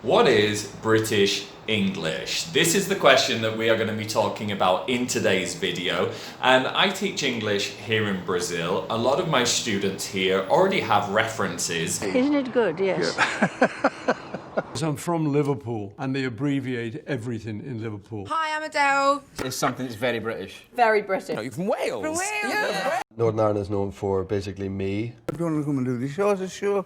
What is British English? This is the question that we are going to be talking about in today's video. And I teach English here in Brazil. A lot of my students here already have references. Isn't it good? Yes. I'm from Liverpool and they abbreviate everything in Liverpool. Hi, I'm Adele. It's something that's very British. Very British. No, you're from Wales. From Wales. Yeah. Northern Ireland is known for basically me. If you want to come and do the shows, sure.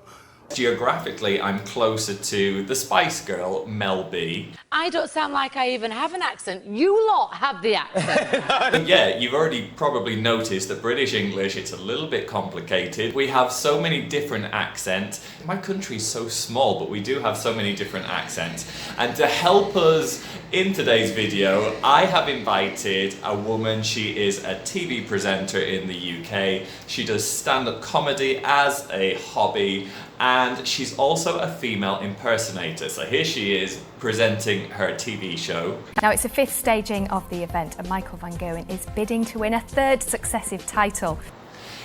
Geographically, I'm closer to the Spice Girl, Mel B. I don't sound like I even have an accent. You lot have the accent. And yeah, you've already probably noticed that British English, it's a little bit complicated. We have so many different accents. My country's so small, but we do have so many different accents. And to help us in today's video, I have invited a woman. She is a TV presenter in the UK. She does stand-up comedy as a hobby, and she's also a female impersonator. So here she is presenting her TV show. Now it's the fifth staging of the event and Michael Van Gogh is bidding to win a third successive title.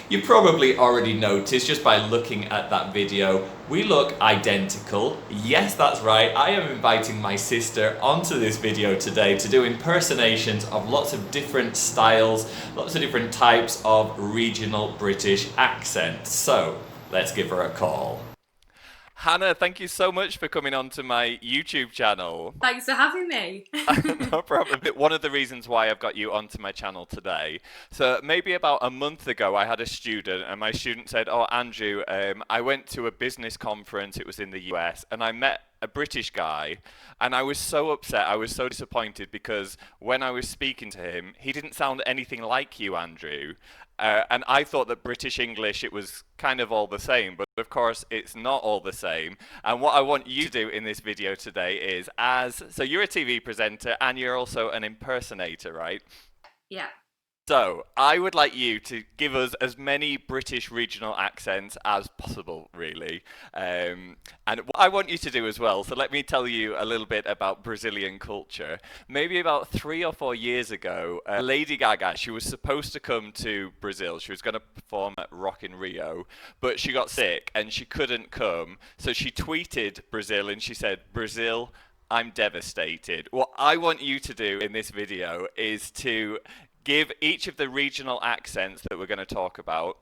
You probably already noticed just by looking at that video, we look identical. Yes, that's right, I am inviting my sister onto this video today to do impersonations of lots of different styles, lots of different types of regional British accents. So, let's give her a call. Hannah, thank you so much for coming onto my YouTube channel. Thanks for having me. No problem. One of the reasons why I've got you onto my channel today. So maybe about a month ago, I had a student, and my student said, "Oh, Andrew, I went to a business conference. It was in the US, and I met a British guy, and I was so upset. I was so disappointed because when I was speaking to him, he didn't sound anything like you, Andrew." And I thought that British English, it was kind of all the same, but of course it's not all the same. And what I want you to do in this video today is, so you're a TV presenter and you're also an impersonator, right? Yeah. So, I would like you to give us as many British regional accents as possible, really. And what I want you to do as well, so let me tell you a little bit about Brazilian culture. Maybe about 3 or 4 years ago, Lady Gaga, she was supposed to come to Brazil. She was going to perform at Rock in Rio, but she got sick and she couldn't come. So she tweeted Brazil and she said, "Brazil, I'm devastated." What I want you to do in this video is to give each of the regional accents that we're going to talk about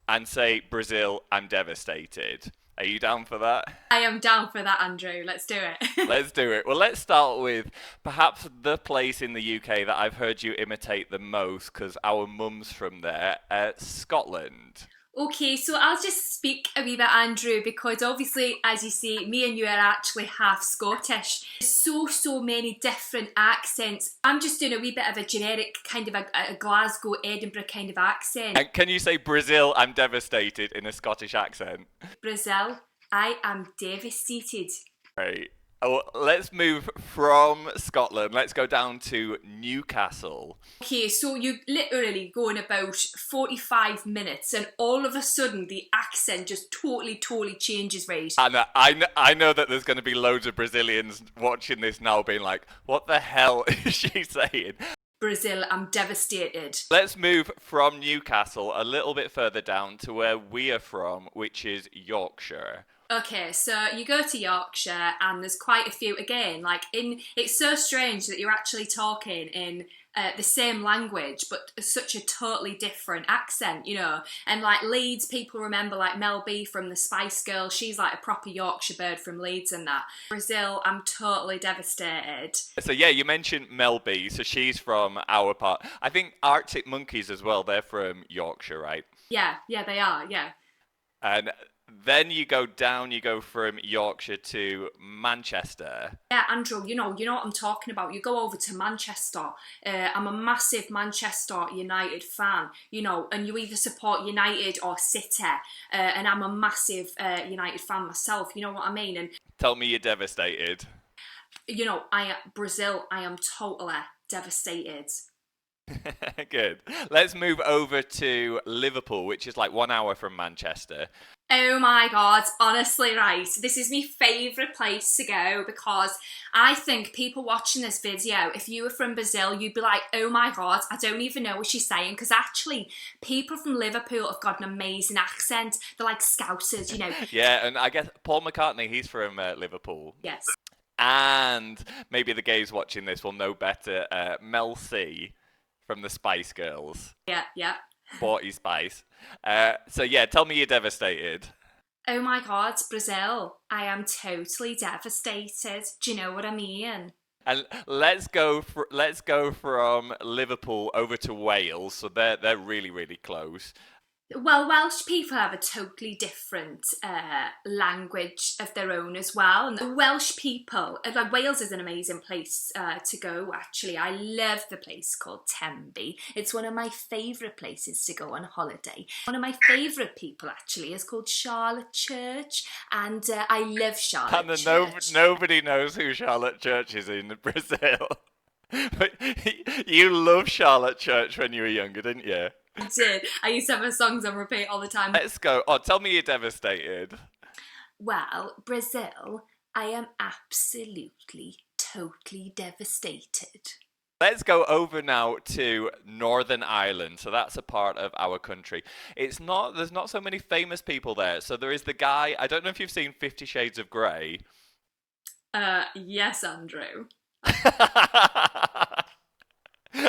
and say, "Brazil, I'm devastated." Are you down for that? I am down for that, Andrew. Let's do it. Let's do it. Well, let's start with perhaps the place in the UK that I've heard you imitate the most, because our mum's from there, Scotland. Okay, so I'll just speak a wee bit, Andrew, because obviously, as you say, me and you are actually half Scottish. There's so many different accents. I'm just doing a wee bit of a generic kind of a Glasgow, Edinburgh kind of accent. And can you say "Brazil, I'm devastated" in a Scottish accent? Brazil, I am devastated. Right. Oh, let's move from Scotland. Let's go down to Newcastle. Okay, so you literally go in about 45 minutes and all of a sudden the accent just totally changes, right? And I know that there's going to be loads of Brazilians watching this now being like, "What the hell is she saying?" Brazil, I'm devastated. Let's move from Newcastle a little bit further down to where we are from, which is Yorkshire. Okay, so you go to Yorkshire and there's quite a few, again, it's so strange that you're actually talking in the same language, but such a totally different accent, you know. And like Leeds, people remember like Mel B from the Spice Girls. She's like a proper Yorkshire bird from Leeds and that. Brazil, I'm totally devastated. So yeah, you mentioned Mel B, so she's from our part. I think Arctic Monkeys as well, they're from Yorkshire, right? Yeah, they are, yeah. And then you go down, you go from Yorkshire to Manchester. Yeah, Andrew, you know what I'm talking about. You go over to Manchester. I'm a massive Manchester United fan, you know, and you either support United or City. And I'm a massive United fan myself, you know what I mean? And tell me you're devastated. You know, Brazil, I am totally devastated. Good. Let's move over to Liverpool, which is like 1 hour from Manchester. Oh my God, honestly, right, this is my favourite place to go because I think people watching this video, if you were from Brazil, you'd be like, oh my God, I don't even know what she's saying, because actually people from Liverpool have got an amazing accent. They're like Scousers, you know. Yeah, and I guess Paul McCartney, he's from Liverpool. Yes. And maybe the gays watching this will know better. Mel C from the Spice Girls. Yeah. Sporty Spice. So yeah, tell me you're devastated. Oh my God, Brazil. I am totally devastated. Do you know what I mean? And let's go from Liverpool over to Wales. So they're really, really close. Well, Welsh people have a totally different language of their own as well. And the Welsh people, like Wales is an amazing place to go, actually. I love the place called Tenby. It's one of my favourite places to go on holiday. One of my favourite people, actually, is called Charlotte Church. And I love Charlotte Church. Nobody knows who Charlotte Church is in Brazil. But you loved Charlotte Church when you were younger, didn't you? I did. I used to have her songs on repeat all the time. Let's go. Oh, tell me you're devastated. Well, Brazil, I am absolutely, totally devastated. Let's go over now to Northern Ireland. So that's a part of our country. There's not so many famous people there. So there is the guy, I don't know if you've seen 50 Shades of Grey. Yes, Andrew.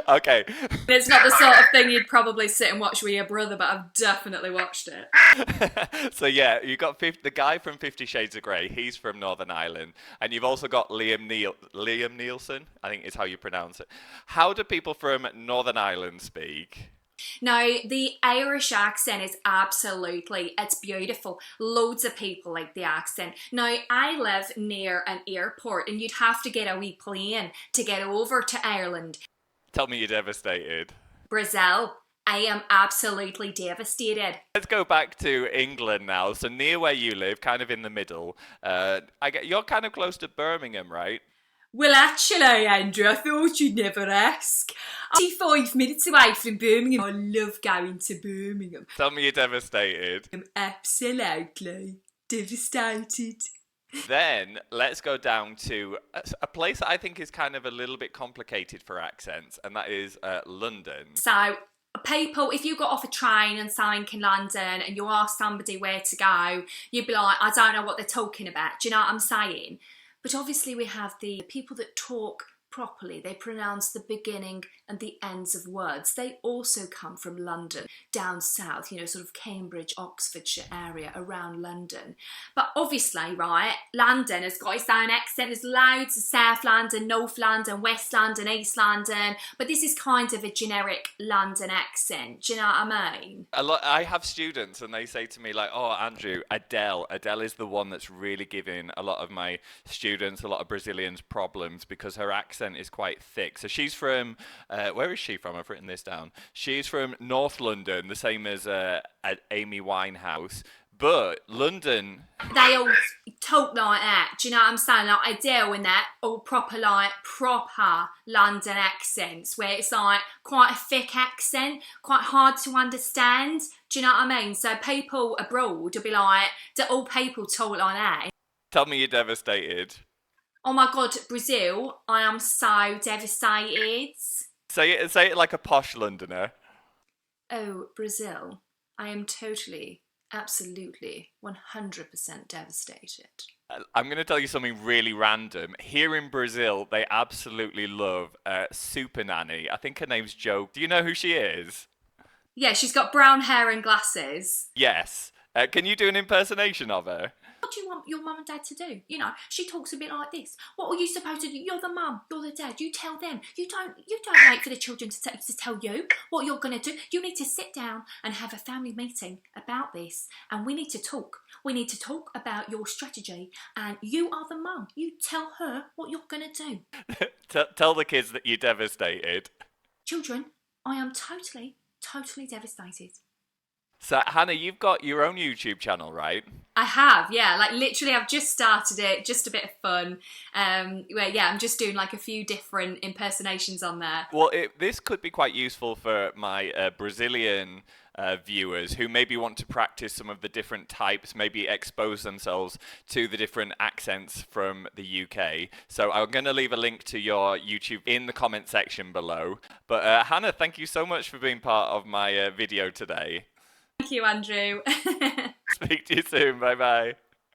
Okay. It's not the sort of thing you'd probably sit and watch with your brother, but I've definitely watched it. So yeah, you got the guy from 50 Shades of Grey. He's from Northern Ireland, and you've also got Liam Neeson. I think is how you pronounce it. How do people from Northern Ireland speak? Now, the Irish accent is it's beautiful. Loads of people like the accent. Now, I live near an airport, and you'd have to get a wee plane to get over to Ireland. Tell me you're devastated. Brazil, I am absolutely devastated. Let's go back to England now. So near where you live, kind of in the middle. You're kind of close to Birmingham, right? Well, actually, Andrew, I thought you'd never ask. I'm 5 minutes away from Birmingham. I love going to Birmingham. Tell me you're devastated. I'm absolutely devastated. Then let's go down to a place that I think is kind of a little bit complicated for accents, and that is London. So, people, if you got off a train and something in London and you ask somebody where to go, you'd be like, I don't know what they're talking about. Do you know what I'm saying? But obviously we have the people that talk properly. They pronounce the beginning and the ends of words. They also come from London, down south, sort of Cambridge, Oxfordshire area, around London. But obviously, right, London has got its own accent. There's loads of South London, North London, West London, East London. But this is kind of a generic London accent. Do you know what I mean? I have students and they say to me like, oh, Andrew, Adele is the one that's really giving a lot of my students, a lot of Brazilians problems because her accent is quite thick. So she's from, where is she from? I've written this down. She's from North London, the same as Amy Winehouse. But London... They all talk like that. Do you know what I'm saying? Like Adele in that all proper London accents where it's like quite a thick accent, quite hard to understand. Do you know what I mean? So people abroad will be like, do all people talk like that? Tell me you're devastated. Oh my God, Brazil, I am so devastated. Say it like a posh Londoner. Oh, Brazil, I am totally, absolutely, 100% devastated. I'm going to tell you something really random. Here in Brazil, they absolutely love Super Nanny. I think her name's Jo. Do you know who she is? Yeah, she's got brown hair and glasses. Yes. Can you do an impersonation of her? What do you want your mum and dad to do? She talks a bit like this. What are you supposed to do? You're the mum, you're the dad. You tell them. You don't wait for the children to tell you what you're going to do. You need to sit down and have a family meeting about this. And we need to talk. We need to talk about your strategy. And you are the mum. You tell her what you're going to do. Tell the kids that you're devastated. Children, I am totally, totally devastated. So, Hannah, you've got your own YouTube channel, right? I have, yeah. Like, literally, I've just started it, just a bit of fun. I'm just doing, like, a few different impersonations on there. Well, this could be quite useful for my Brazilian viewers who maybe want to practice some of the different types, maybe expose themselves to the different accents from the UK. So I'm going to leave a link to your YouTube in the comment section below. But, Hannah, thank you so much for being part of my video today. Thank you, Andrew. Speak to you soon. Bye-bye.